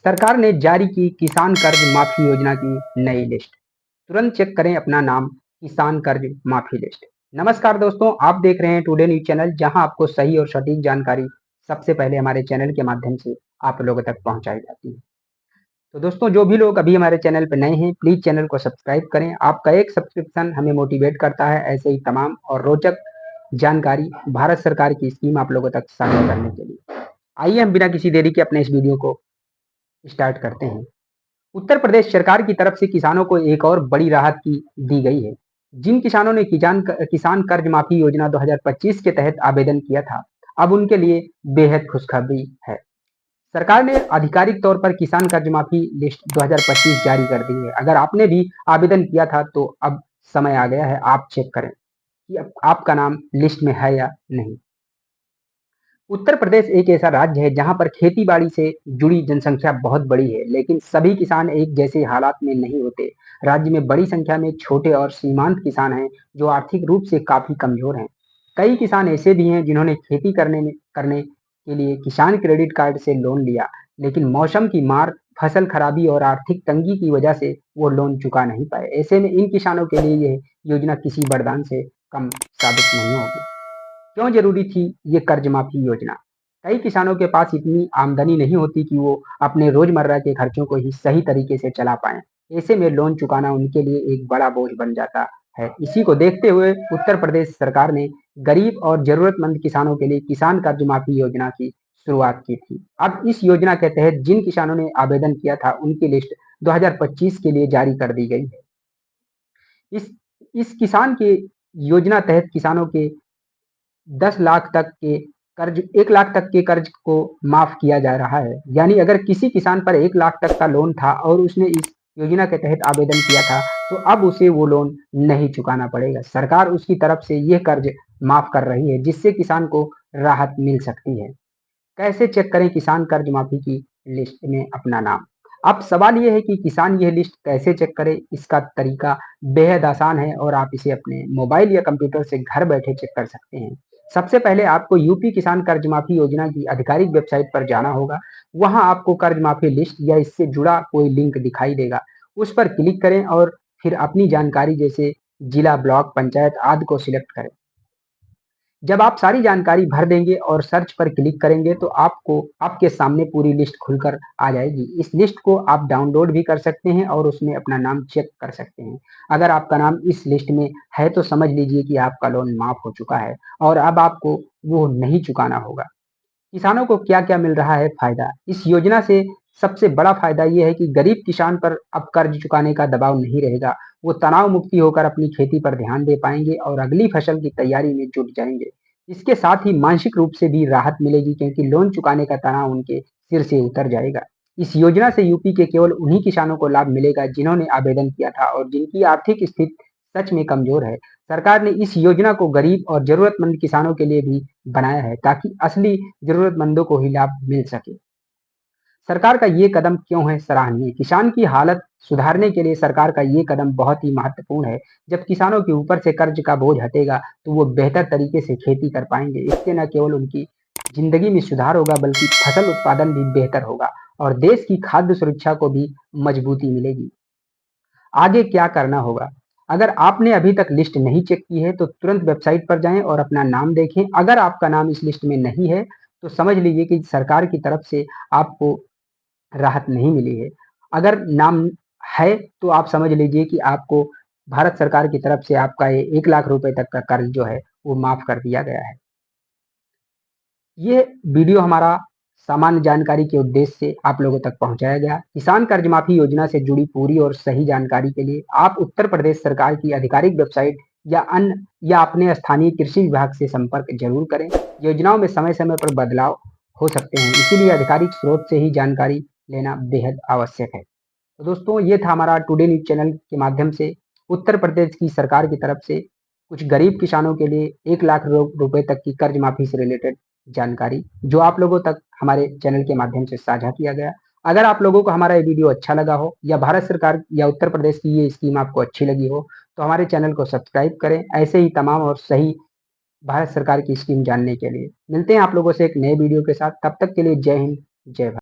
सरकार ने जारी की किसान कर्ज माफी योजना की नई लिस्ट। तुरंत चेक करें अपना नाम किसान कर्ज माफी लिस्ट। नमस्कार दोस्तों, आप देख रहे हैं टुडे न्यूज चैनल, जहां आपको सही और सटीक जानकारी सबसे पहले हमारे चैनल के माध्यम से आप लोगों तक पहुंचाई जाती है। तो दोस्तों, जो भी लोग अभी हमारे चैनल पर नए हैं, प्लीज चैनल को सब्सक्राइब करें। आपका एक सब्सक्रिप्शन हमें मोटिवेट करता है ऐसे ही तमाम और रोचक जानकारी भारत सरकार की स्कीम आप लोगों तक साझा करने के लिए। आइए हम बिना किसी देरी के अपने इस वीडियो को स्टार्ट करते हैं। उत्तर प्रदेश सरकार की तरफ से किसानों को एक और बड़ी राहत की दी गई है। जिन किसानों ने किसान कर्ज माफी योजना 2025 के तहत आवेदन किया था, अब उनके लिए बेहद खुशखबरी है। सरकार ने आधिकारिक तौर पर किसान कर्ज माफी लिस्ट 2025 जारी कर दी है। अगर आपने भी आवेदन किया था तो अब समय आ गया है, आप चेक करें कि आपका नाम लिस्ट में है या नहीं। उत्तर प्रदेश एक ऐसा राज्य है जहां पर खेती बाड़ी से जुड़ी जनसंख्या बहुत बड़ी है, लेकिन सभी किसान एक जैसे हालात में नहीं होते। राज्य में बड़ी संख्या में छोटे और सीमांत किसान हैं जो आर्थिक रूप से काफी कमजोर हैं। कई किसान ऐसे भी हैं जिन्होंने खेती करने के लिए किसान क्रेडिट कार्ड से लोन लिया, लेकिन मौसम की मार, फसल खराबी और आर्थिक तंगी की वजह से वो लोन चुका नहीं पाए। ऐसे में इन किसानों के लिए यह योजना किसी वरदान से कम साबित नहीं होगी। क्यों जरूरी थी ये कर्ज माफी योजना? कई किसानों के पास इतनी आमदनी नहीं होती कि वो अपने रोजमर्रा के खर्चों को ही सही तरीके से चला पाएं। ऐसे में लोन चुकाना उनके लिए एक बड़ा बोझ बन जाता है। इसी को देखते हुए उत्तर प्रदेश सरकार ने गरीब और जरूरतमंद किसानों के लिए किसान कर्ज माफी योजना की शुरुआत की थी। अब इस योजना के तहत जिन किसानों ने आवेदन किया था उनकी लिस्ट 2025 के लिए जारी कर दी गई है। इस इस किसान के योजना तहत किसानों के 10 लाख तक के कर्ज 1 लाख तक के कर्ज को माफ किया जा रहा है। यानी अगर किसी किसान पर 1 लाख तक का लोन था और उसने इस योजना के तहत आवेदन किया था, तो अब उसे वो लोन नहीं चुकाना पड़ेगा। सरकार उसकी तरफ से यह कर्ज माफ कर रही है, जिससे किसान को राहत मिल सकती है। कैसे चेक करें किसान कर्ज माफी की लिस्ट में अपना नाम? अब सवाल यह है कि किसान यह लिस्ट कैसे चेक करे। इसका तरीका बेहद आसान है और आप इसे अपने मोबाइल या कंप्यूटर से घर बैठे चेक कर सकते हैं। सबसे पहले आपको यूपी किसान कर्ज माफी योजना की आधिकारिक वेबसाइट पर जाना होगा। वहां आपको कर्ज माफी लिस्ट या इससे जुड़ा कोई लिंक दिखाई देगा। उस पर क्लिक करें और फिर अपनी जानकारी जैसे जिला, ब्लॉक, पंचायत आदि को सिलेक्ट करें। जब आप सारी जानकारी भर देंगे और सर्च पर क्लिक करेंगे तो आपको आपके सामने पूरी लिस्ट खुलकर आ जाएगी। इस लिस्ट को आप डाउनलोड भी कर सकते हैं और उसमें अपना नाम चेक कर सकते हैं। अगर आपका नाम इस लिस्ट में है तो समझ लीजिए कि आपका लोन माफ हो चुका है और अब आपको वो नहीं चुकाना होगा। किसानों को क्या क्या मिल रहा है फायदा? इस योजना से सबसे बड़ा फायदा ये है कि गरीब किसान पर अब कर्ज चुकाने का दबाव नहीं रहेगा। वो तनाव मुक्ति होकर अपनी खेती पर ध्यान दे पाएंगे और अगली फसल की तैयारी में जुट जाएंगे। इसके साथ ही मानसिक रूप से भी राहत मिलेगी, क्योंकि लोन चुकाने का तनाव उनके सिर से उतर जाएगा। इस योजना से यूपी के केवल उन्हीं किसानों को लाभ मिलेगा जिन्होंने आवेदन किया था और जिनकी आर्थिक स्थिति सच में कमजोर है। सरकार ने इस योजना को गरीब और जरूरतमंद किसानों के लिए भी बनाया है, ताकि असली जरूरतमंदों को ही लाभ मिल सके। सरकार का ये कदम क्यों है सराहनीय? किसान की हालत सुधारने के लिए सरकार का ये कदम बहुत ही महत्वपूर्ण है। जब किसानों के ऊपर से कर्ज का बोझ हटेगा तो वो बेहतर तरीके से खेती कर पाएंगे। इससे न केवल उनकी जिंदगी में सुधार होगा, बल्कि फसल उत्पादन भी बेहतर होगा और देश की खाद्य सुरक्षा को भी मजबूती मिलेगी। आगे क्या करना होगा? अगर आपने अभी तक लिस्ट नहीं चेक की है तो तुरंत वेबसाइट पर जाएं और अपना नाम देखें। अगर आपका नाम इस लिस्ट में नहीं है तो समझ लीजिए कि सरकार की तरफ से आपको राहत नहीं मिली है। अगर नाम है तो आप समझ लीजिए कि आपको भारत सरकार की तरफ से आपका ये 1 लाख रुपए तक का कर्ज जो है वो माफ कर दिया गया है। ये वीडियो हमारा सामान्य जानकारी के उद्देश्य से आप लोगों तक पहुंचाया गया। किसान कर्ज माफी योजना से जुड़ी पूरी और सही जानकारी के लिए आप उत्तर प्रदेश सरकार की आधिकारिक वेबसाइट या अपने स्थानीय कृषि विभाग से संपर्क जरूर करें। योजनाओं में समय समय पर बदलाव हो सकते हैं, इसीलिए आधिकारिक स्रोत से ही जानकारी लेना बेहद आवश्यक है। तो दोस्तों, ये था हमारा टुडे न्यूज चैनल के माध्यम से उत्तर प्रदेश की सरकार की तरफ से कुछ गरीब किसानों के लिए 1 लाख रुपए तक की कर्ज माफी से रिलेटेड जानकारी, जो आप लोगों तक हमारे चैनल के माध्यम से साझा किया गया। अगर आप लोगों को हमारा ये वीडियो अच्छा लगा हो या भारत सरकार या उत्तर प्रदेश की ये स्कीम आपको अच्छी लगी हो तो हमारे चैनल को सब्सक्राइब करें ऐसे ही तमाम और सही भारत सरकार की स्कीम जानने के लिए। मिलते हैं आप लोगों से एक नए वीडियो के साथ, तब तक के लिए जय हिंद, जय भारत।